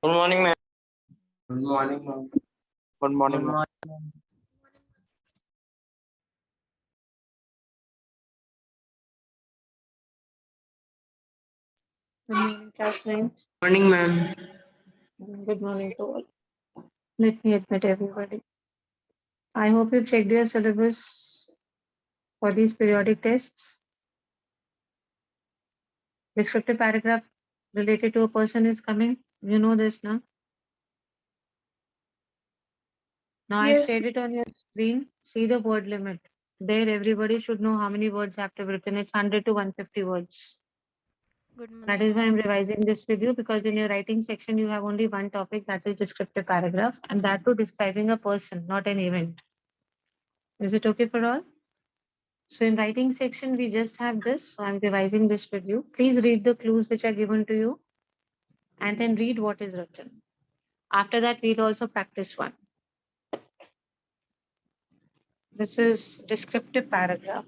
Good morning, ma'am. Good morning, ma'am. Good morning, Good ma'am. morning. Good morning, classmates. Morning, ma'am. Good morning to all. Let me admit everybody. I hope you checked your syllabus for these periodic tests. Descriptive paragraph related to a person is coming. You know this now. Now I've Yes, shared it on your screen. See the word limit. There everybody should know how many words have to be written. It's 100 to 150 words. good morning. That is why I'm revising this with you, because in your writing section you have only one topic, that is descriptive paragraph, and that too describing a person, not an event. Is it okay for all? So in writing section, we just have this. So I'm revising this with you. Please read the clues which are given to you and then read what is written. After that, we'll also practice one. This is descriptive paragraph.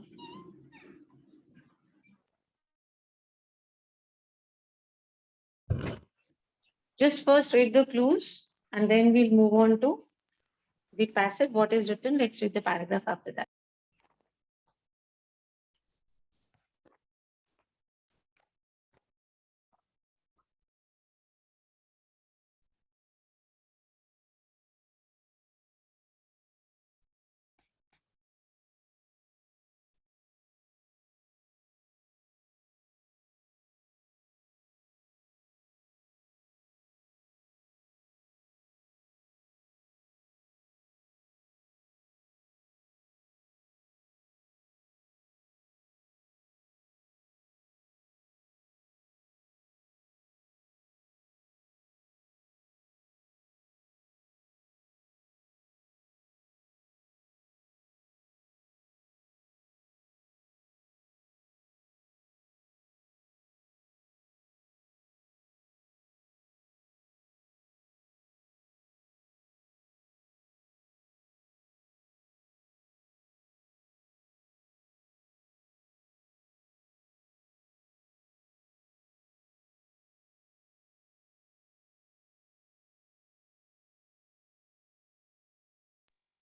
Just first read the clues and then we'll move on to the passage. What is written? Let's read the paragraph after that.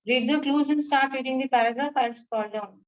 Read the clues and start reading the paragraph. I'll scroll down.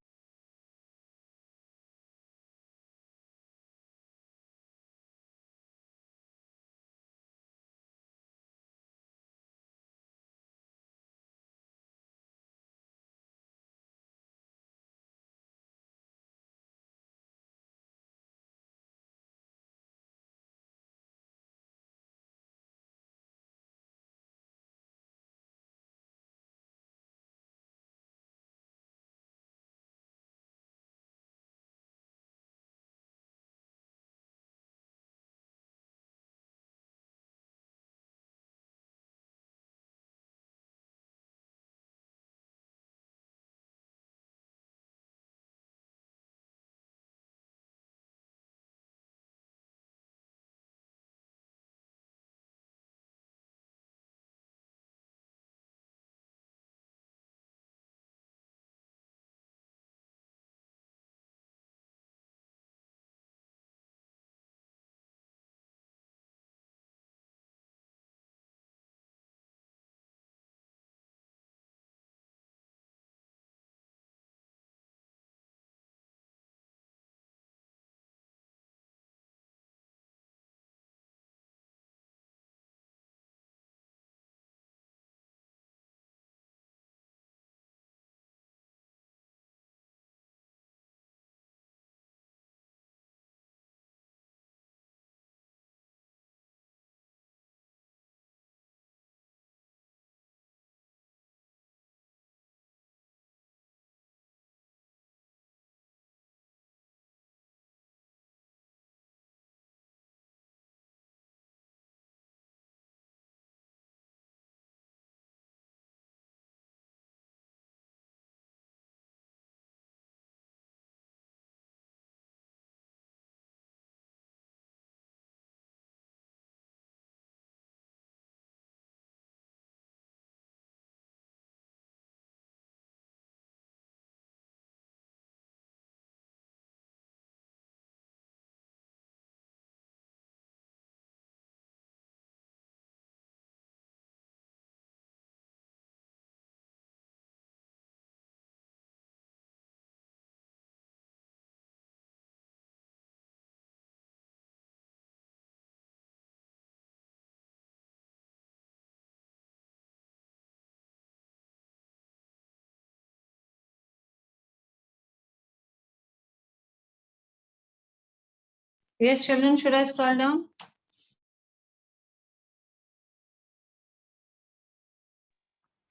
Yes, children, should I scroll down?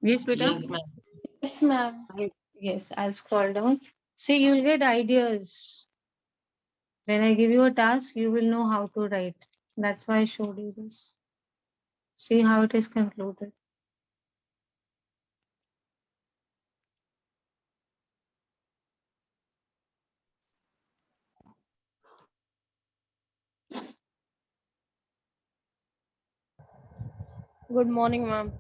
Yes, beta. Yes, ma'am. Yes, ma'am. Yes, I'll scroll down. See, you'll get ideas. When I give you a task, you will know how to write. That's why I showed you this. See how it is concluded. Good morning, ma'am.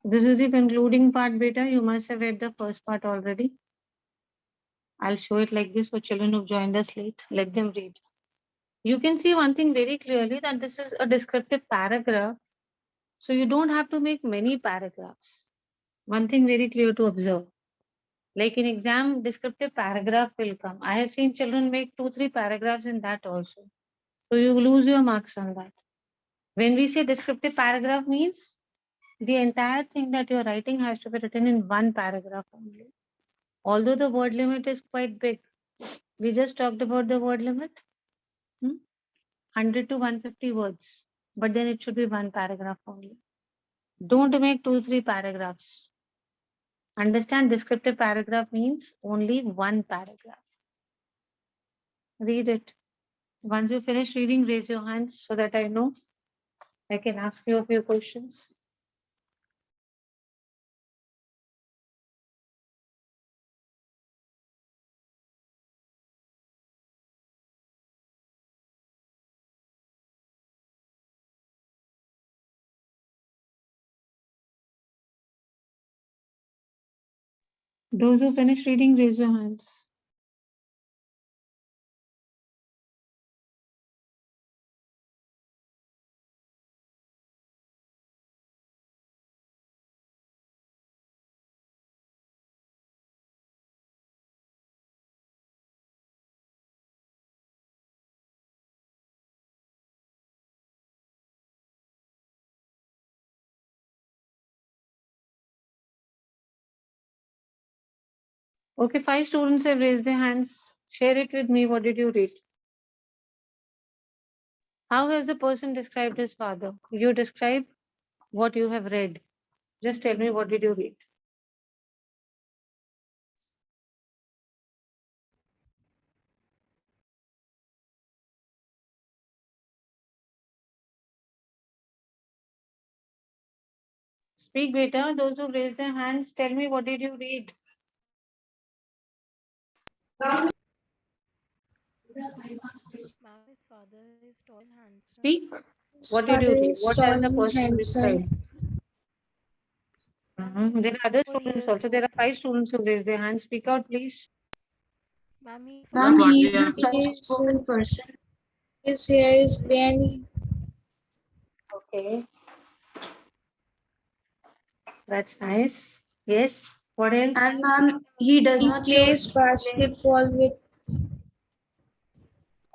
This is the concluding part, beta. You must have read the first part already. I'll show it like this for children who've joined us late. Let them read. You can see one thing very clearly, that this is a descriptive paragraph. So you don't have to make many paragraphs. One thing very clear to observe. Like in exam, descriptive paragraph will come. I have seen children make 2-3 paragraphs in that also. So you lose your marks on that. When we say descriptive paragraph means the entire thing that you're writing has to be written in one paragraph only. Although the word limit is quite big, we just talked about the word limit, 100 to 150 words, but then it should be one paragraph only. Don't make 2-3 paragraphs. Understand, descriptive paragraph means only one paragraph. Read it. Once you finish reading, raise your hands so that I know. I can ask you a few questions. Those who finish reading, raise your hands. Okay, 5 students have raised their hands. Share it with me. What did you read? How has the person described his father? You describe what you have read. Just tell me, what did you read? Speak, beta. Those who raised their hands, tell me, what did you read? Ma'am, his father is tall and handsome. Speak. His What did you father read? is What tall has the and person handsome. described? There are other students also. There are 5 students who raised their hands. Speak out, please. Ma'am, Ma'am, what he we are is a soft-spoken person. His hair is grey and Okay, that's nice. Yes. What else? and ma'am, he does he not plays basketball with.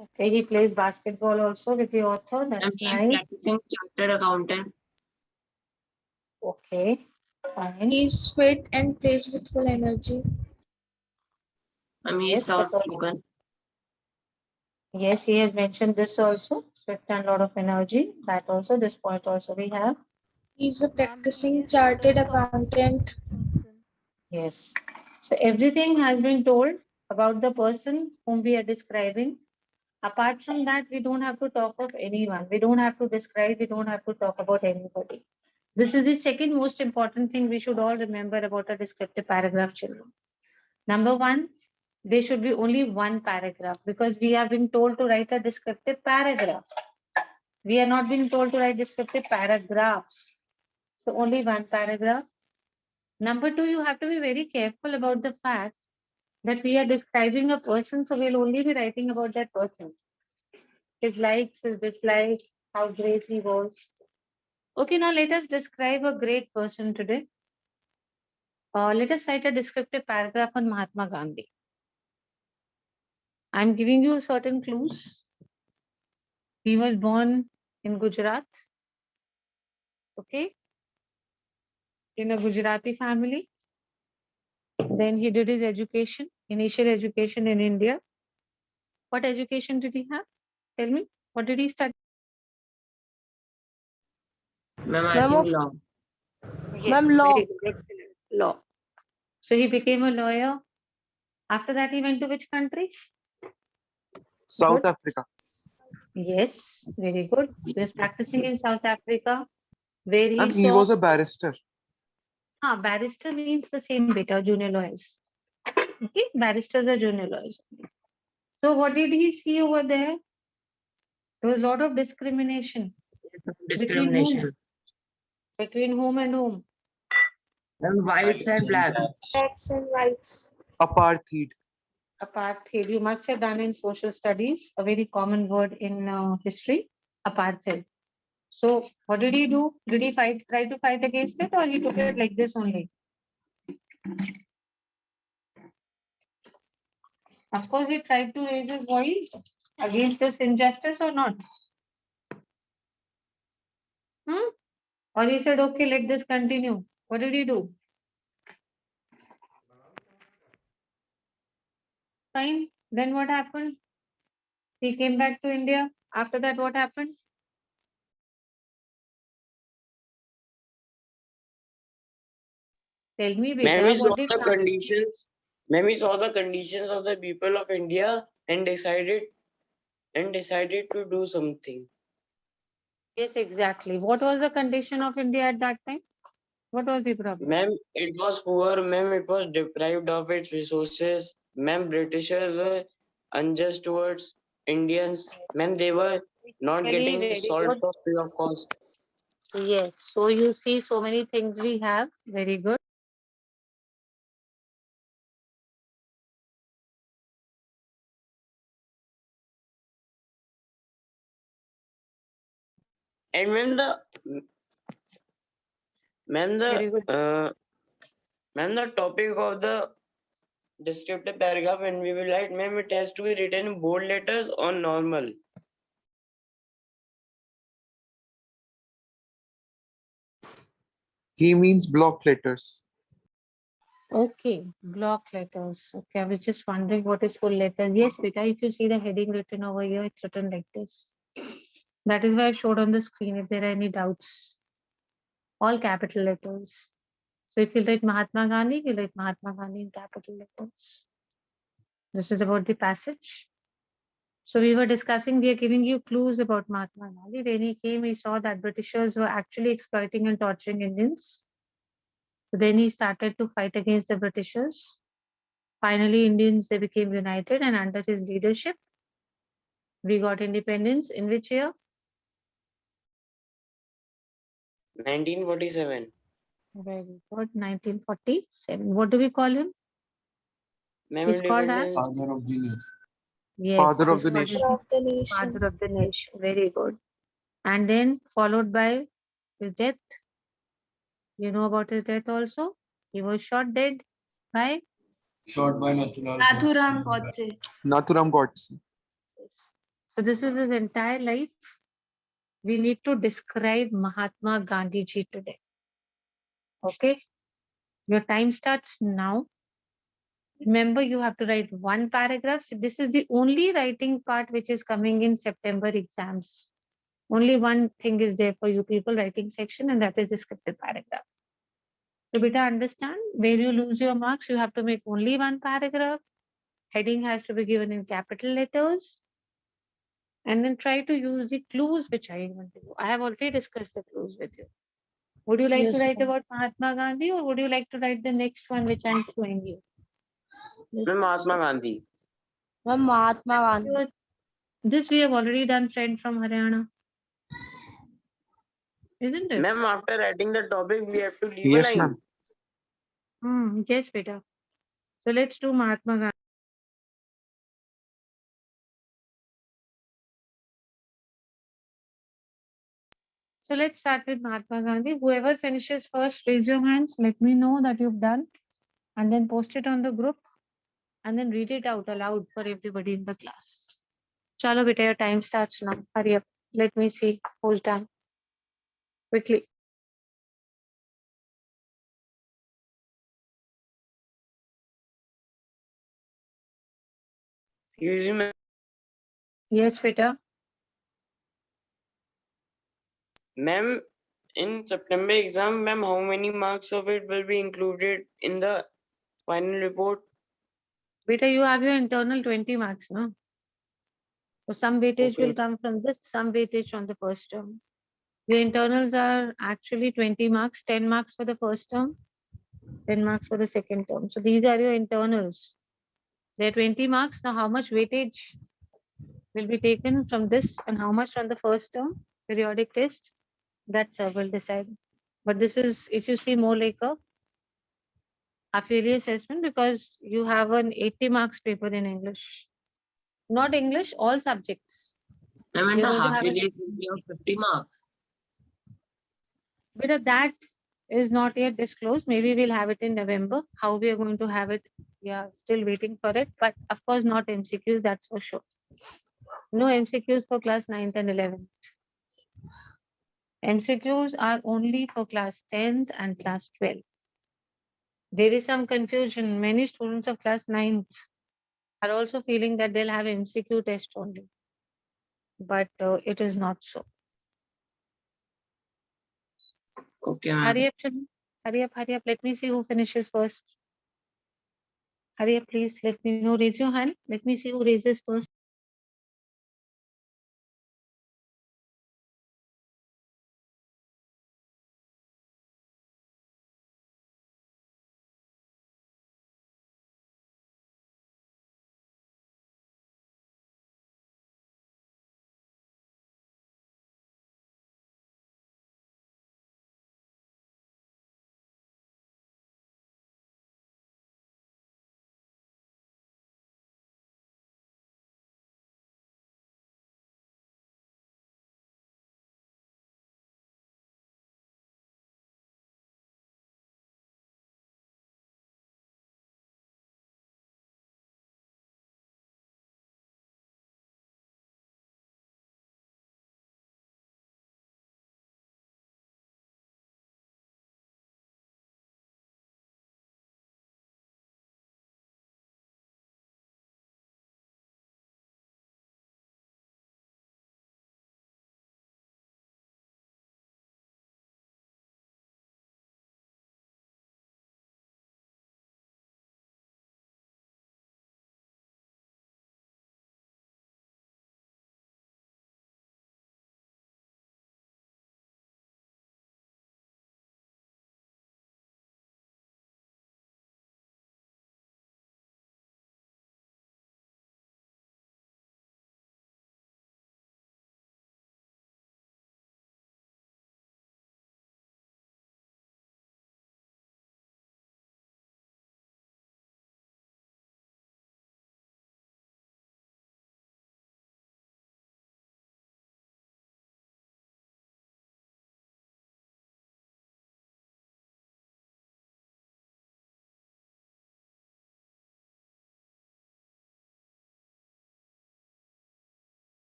Okay, he plays basketball also with the author. That's he is nice. practicing chartered accountant. Okay, fine. He is fit and plays with full energy. He is Yes, but soft-spoken. yes, he has mentioned this also. Swift and lot of energy. That also, this point also we have. He is a practicing chartered accountant. Yes. So everything has been told about the person whom we are describing. Apart from that, we don't have to talk of anyone. We don't have to describe, we don't have to talk about anybody. This is the second most important thing we should all remember about a descriptive paragraph, children. Number one, there should be only one paragraph because we are being told to write a descriptive paragraph. We are not being told to write descriptive paragraphs. So only one paragraph. Number two, you have to be very careful about the fact that we are describing a person, so we'll only be writing about that person. His likes, his dislikes, how great he was. Okay, now let us describe a great person today. Let us write a descriptive paragraph on Mahatma Gandhi. I'm giving you certain clues. He was born in Gujarat, okay, in a Gujarati family. Then he did his education, initial education in India. What education did he have? Tell me. What did he study? Ma'am, I Ma'am, think law. Yes, law. very good. Excellent. Law. So he became a lawyer. After that, he went to which country? South Good. Africa. Yes, very good. He was practicing in South Africa, where he And saw. he was a barrister. Barrister means the same beta, junior lawyers. Okay, barristers are junior lawyers. So what did he see over there? There was a lot of discrimination. Between whom? Discrimination. Between whom and whom? Ma'am, whites and blacks. Blacks and whites. Apartheid. Apartheid. You must have done in social studies, a very common word in history. Apartheid. So what did he do? Did he try to fight against it, or he took it like this only? Of course, he tried to raise his voice against this injustice or not? Or he said, okay, let this continue. What did he do? Fine. Then what happened? He came back to India. After that, what happened? Tell me, Ma'am, beta, he saw what did the conditions. Ma'am, he saw the conditions of the people of India and decided to do something. Yes, exactly. What was the condition of India at that time? What was the problem? Ma'am, it was poor. Ma'am, it was deprived of its resources. Ma'am, Britishers were unjust towards Indians. Ma'am, they were not Very, getting very salt good. for free of cost. Yes. So you see so many things we have. Very good. And when Very good. the topic of the descriptive paragraph, and we will write, ma'am, it has to be written in bold letters or normal. He means block letters. Okay. Block letters. Okay. I was just wondering what is full letters. Yes, beta, if you see the heading written over here, it's written like this. That is why I showed on the screen if there are any doubts. All capital letters. So if you write Mahatma Gandhi, you write Mahatma Gandhi in capital letters. This is about the passage. So we were discussing, we are giving you clues about Mahatma Gandhi. When he came, he saw that Britishers were actually exploiting and torturing Indians. So then he started to fight against the Britishers. Finally, Indians, they became united, and under his leadership, we got independence. In which year? 1947. Very good, 1947. What do we call him? Ma'am, He's called as? independence. Father of the nation. Yes, Father of he's the called nation. Father of the as nation. Father of the nation. Very good. And then followed by his death. You know about his death also? He was shot dead by? Shot by Nathuram Godse. Nathuram Godse. Yes. So this is his entire life. We need to describe Mahatma Gandhi ji today. Okay? Your time starts now. Remember, you have to write one paragraph. This is the only writing part which is coming in September exams. Only one thing is there for you people, writing section, and that is descriptive paragraph. So beta, understand, where you lose your marks, you have to make only one paragraph. Heading has to be given in capital letters. And then try to use the clues which I given to you. I have already discussed the clues with you. Would you like to Yes, write ma'am. about Mahatma Gandhi, or would you like to write the next one which I'm showing you? Ma'am, Mahatma Gandhi. Ma'am, Mahatma Gandhi. So this we have already done, friend from Haryana. Isn't it? Ma'am, after writing the topic, we have to leave a Yes, line. ma'am. Yes, beta. So let's do Mahatma Gandhi. So let's start with Mahatma Gandhi. Whoever finishes first, raise your hands. Let me know that you've done, and then post it on the group, and then read it out aloud for everybody in the class. Chalo beta, your time starts now. Hurry up. Let me see who's done. Quickly. Excuse me, Yes, Peter. Ma'am, in September exam, ma'am, how many marks of it will be included in the final report? Peter, you have your internal 20 marks, no? So some weightage Okay. will come from this, some weightage from the first term. Your internals are actually 20 marks, 10 marks for the first term, 10 marks for the second term. So these are your internals. They're 20 marks. Now, how much weightage will be taken from this and how much from the first term periodic test? That sir will decide. But this is, if you see, more like a half yearly assessment because you have an 80 marks paper in English. Not English, all subjects. Ma'am, and You're the going to half have yearly will be of 50 marks. But that is not yet disclosed. Maybe we'll have it in November. How we are going to have it, yeah, still waiting for it. But of course, not MCQs, that's for sure. No MCQs for class 9th and 11th. MCQs are only for class 10th and class 12th. There is some confusion. Many students of class 9th are also feeling that they'll have MCQ test only. But it is not so. Okay, ma'am. Hurry up, children. Hurry up, hurry up. Let me see who finishes first. Hurry up, please. Let me know. Raise your hand. Let me see who raises first.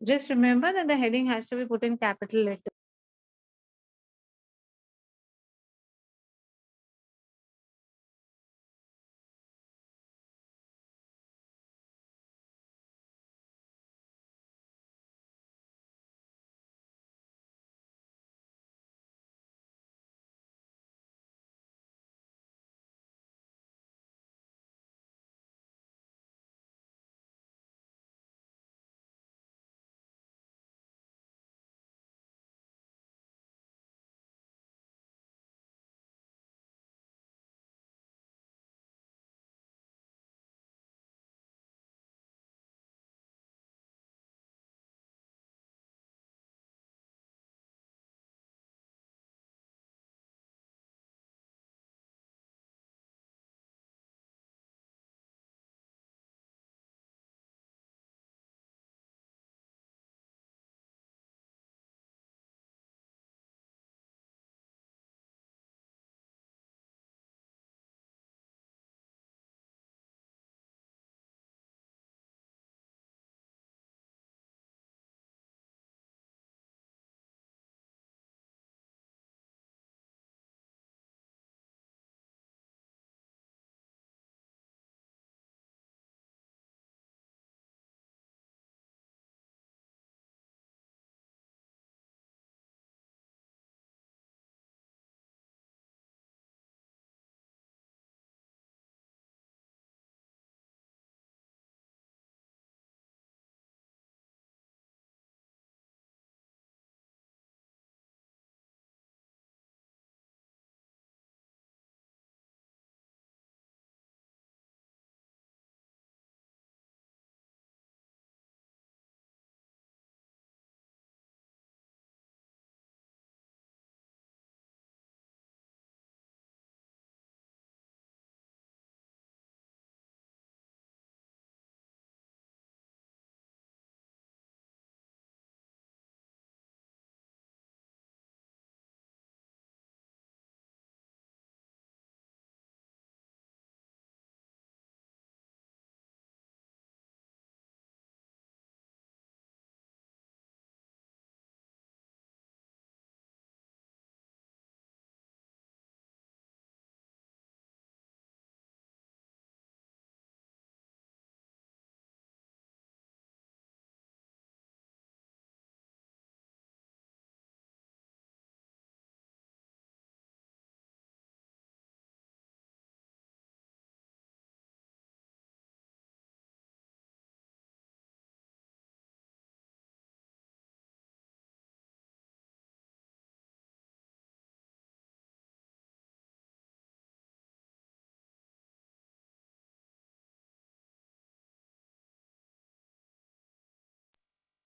Just remember that the heading has to be put in capital letters.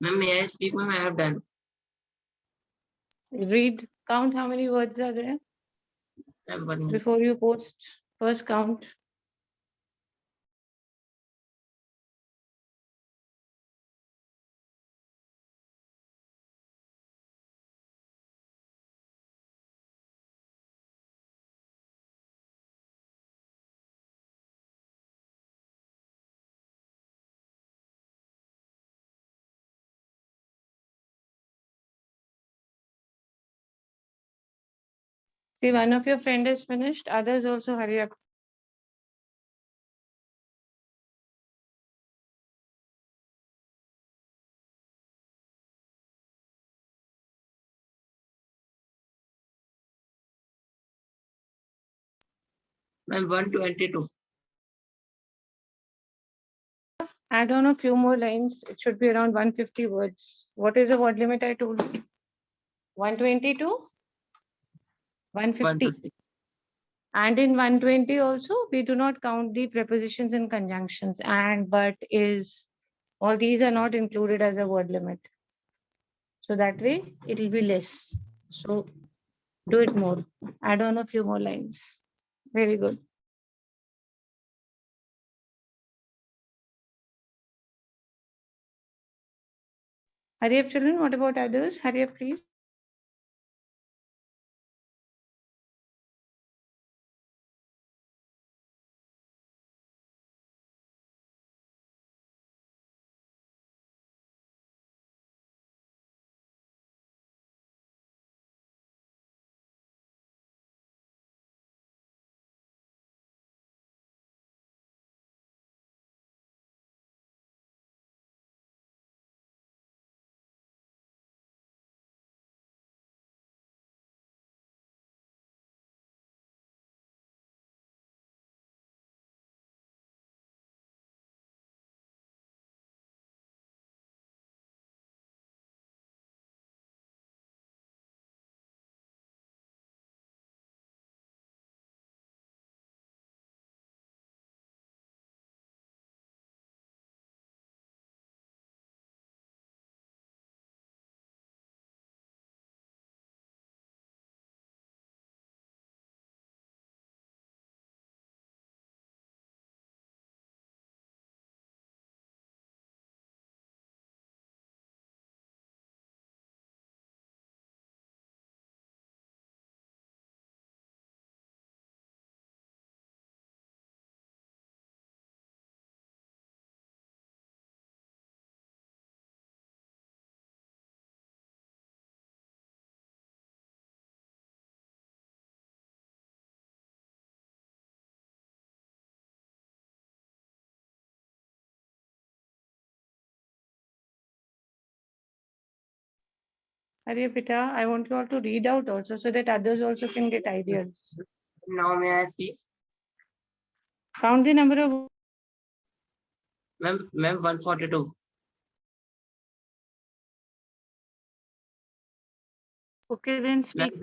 Ma'am, may I speak, ma'am? I have done. Read, count how many words are there I have one. before you post. First count. See, one of your friend is finished, others also hurry up. Ma'am, 122. Add on a few more lines. It should be around 150 words. What is the word limit I told you? 122? 150. 150. And in 120 also, we do not count the prepositions and conjunctions. And, but, is, all these are not included as a word limit. So that way, it will be less. So do it more. Add on a few more lines. Very good. Hurry up, children. What about others? Hurry up, please. Hurry up, beta. I want you all to read out also so that others also can get ideas. Now may I speak? Count the number of. Ma'am, 142. Okay, then speak.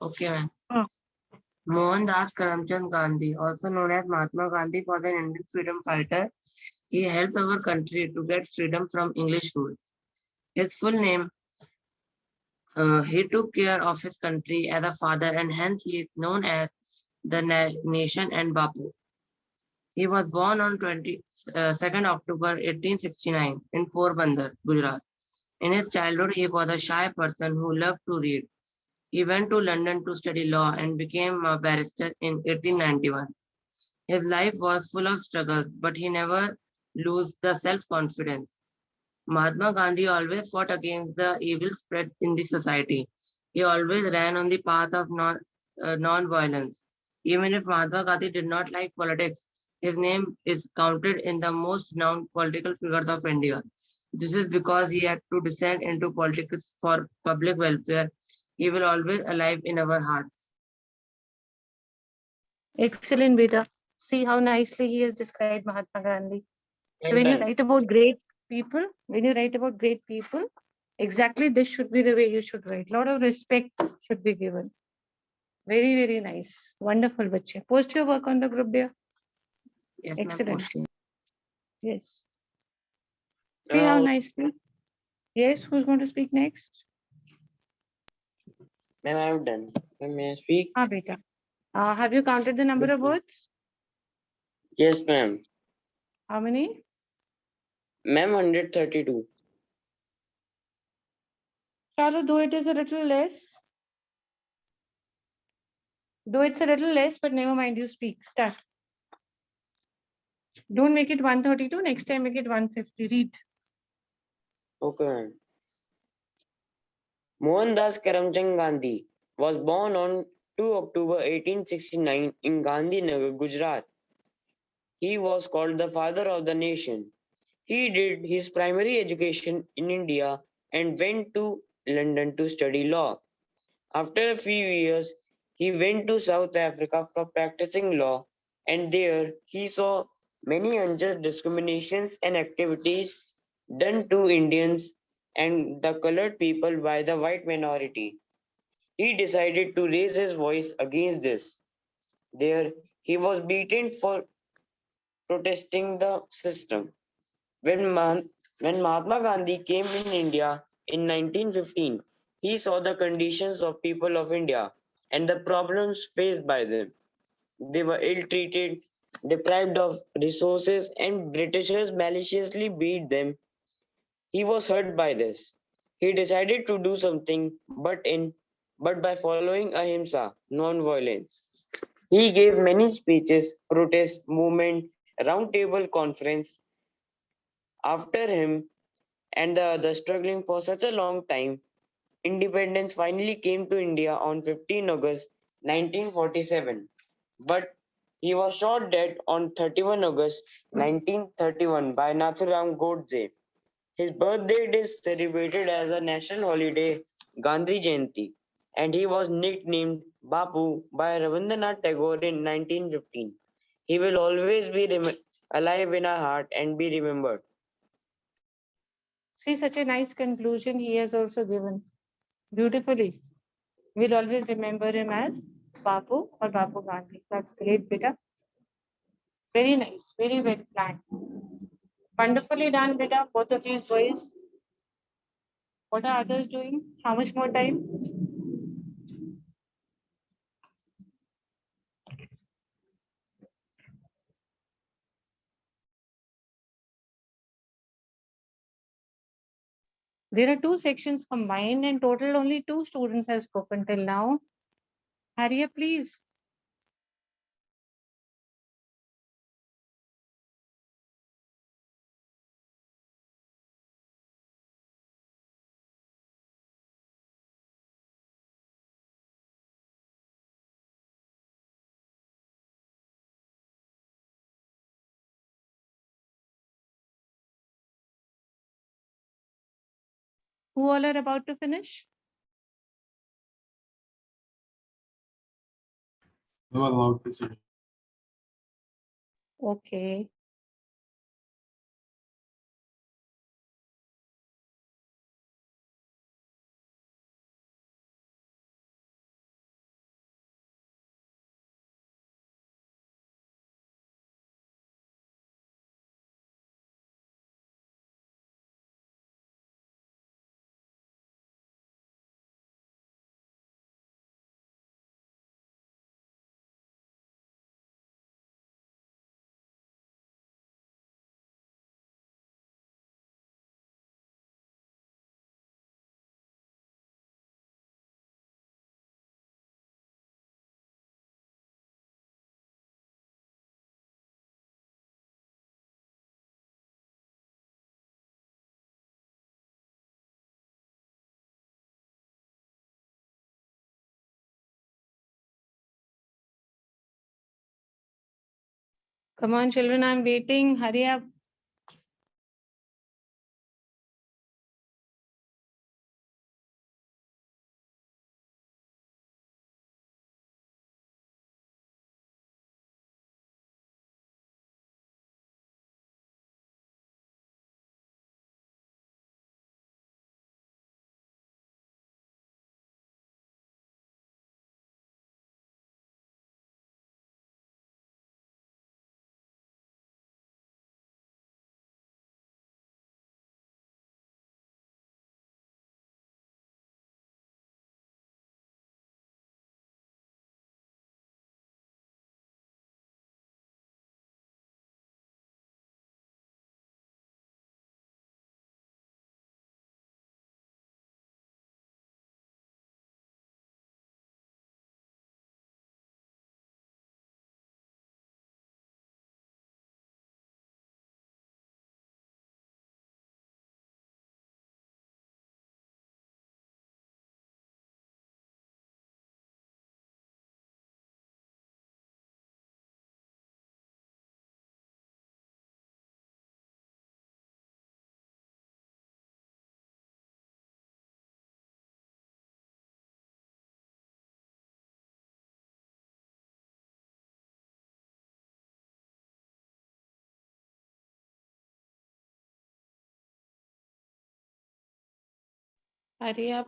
Okay, ma'am. Oh. Mohandas Karamchand Gandhi, also known as Mahatma Gandhi, was an Indian freedom fighter. He helped our country to get freedom from English rule. His full name, he took care of his country as a father, and hence he is known as the nation and Bapu. He was born on 22nd October 1869 in Porbandar, Gujarat. In his childhood, he was a shy person who loved to read. He went to London to study law and became a barrister in 1891. His life was full of struggles, but he never lost the self-confidence. Mahatma Gandhi always fought against the evil spread in the society. He always ran on the path of non-violence. Even if Mahatma Gandhi did not like politics, his name is counted in the most renowned political figures of India. This is because he had to descend into politics for public welfare. He will always alive in our hearts. Excellent, beta. See how nicely he has described Mahatma Gandhi. So Well when you done. write about great people, exactly this should be the way you should write. Lot of respect should be given. Very, very nice. Wonderful, bache. Post your work on the group there. Yes, ma'am. Excellent. Posting. Yes. See how Now, nicely. Yes, who's going to speak next? ma'am, I have done. Ma'am, may I speak? Ah, beta. Have you counted the number Yes, of ma'am. words? Yes, ma'am. How many? Ma'am, 132. Chalo, though it is a little less. Though it's a little less, but never mind, you speak. Start. Don't make it 132. Next time, make it 150. Read. Okay, ma'am. Mohandas Karamchand Gandhi was born on 2 October 1869 in Gandhinagar, Gujarat. He was called the father of the nation. He did his primary education in India and went to London to study law. After a few years, he went to South Africa for practicing law, and there he saw many unjust discriminations and activities done to Indians and the colored people by the white minority. He decided to raise his voice against this. There, he was beaten for protesting the system. When, when Mahatma Gandhi came in India in 1915, he saw the conditions of people of India and the problems faced by them. They were ill-treated, deprived of resources, and Britishers maliciously beat them. He was hurt by this. He decided to do something, but by following ahimsa, non-violence. He gave many speeches, protest movement, roundtable conference. After him and the others struggling for such a long time, independence finally came to India on 15 August 1947. But he was shot dead on 31 August 1931 by Nathuram Godse. His birthday is celebrated as a national holiday, Gandhi Jayanti, and he was nicknamed Bapu by Rabindranath Tagore in 1915. He will always be alive in our heart and be remembered. See, such a nice conclusion he has also given. Beautifully. We'll always remember him as Bapu or Bapu Gandhi. That's great, beta. Very nice. Very well planned. Wonderfully done, beta. Both of you boys. What are others doing? How much more time? There are two sections combined and total only 2 students have spoken till now. Hurry up, please. Who all are about to finish? I'm about to finish. Okay. Come on, children, I'm waiting. Hurry up.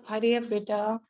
Hurry up, beta.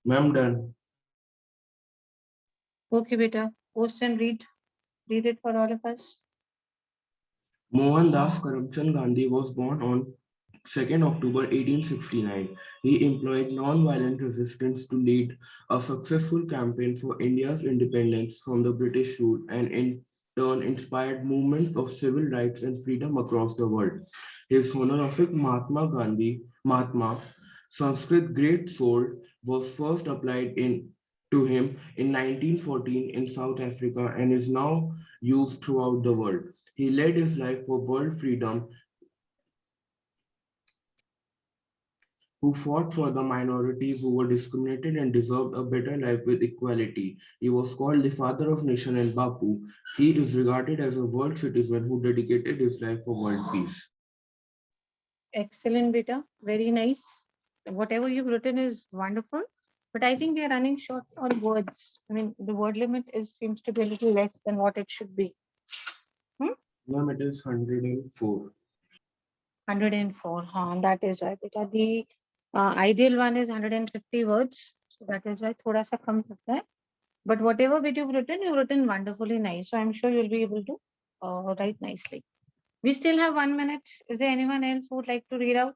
Ma'am, done. Okay, beta. Post and read. Read it for all of us. Mohandas Karamchand Gandhi was born on 2nd October 1869. He employed non-violent resistance to lead a successful campaign for India's independence from the British rule and in turn inspired movements of civil rights and freedom across the world. His honorific Mahatma, Sanskrit Great Sword, was first applied to him in 1914 in South Africa and is now used throughout the world. He led his life for world freedom, who fought for the minorities who were discriminated and deserved a better life with equality. He was called the father of nation and Bapu. He is regarded as a world citizen who dedicated his life for world peace. Excellent, beta. Very nice. Whatever you've written is wonderful, but I think we are running short on words. I mean, the word limit seems to be a little less than what it should be. Ma'am, it is 104. 104. Huh, that is right, beta. The ideal one is 150 words. So that is why thoda sa kam lagta hai. But whatever bit you've written wonderfully nice. So I'm sure you'll be able to write nicely. We still have 1 minute. Is there anyone else who would like to read out?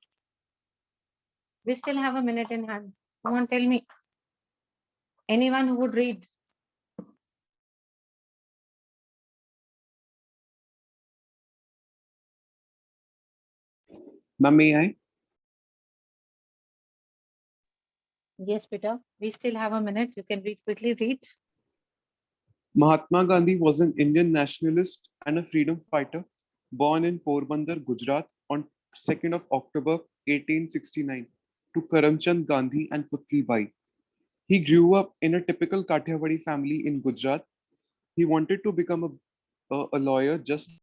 We still have a minute in hand. Come on, tell me. Anyone who would read? Ma'am, may I? Yes, Peter. We still have a minute. You can read quickly. Read. Mahatma Gandhi was an Indian nationalist and a freedom fighter born in Porbandar, Gujarat on 2nd of October 1869 to Karamchand Gandhi and Putli Bai. He grew up in a typical Kathiawadi family in Gujarat. He wanted to become a lawyer just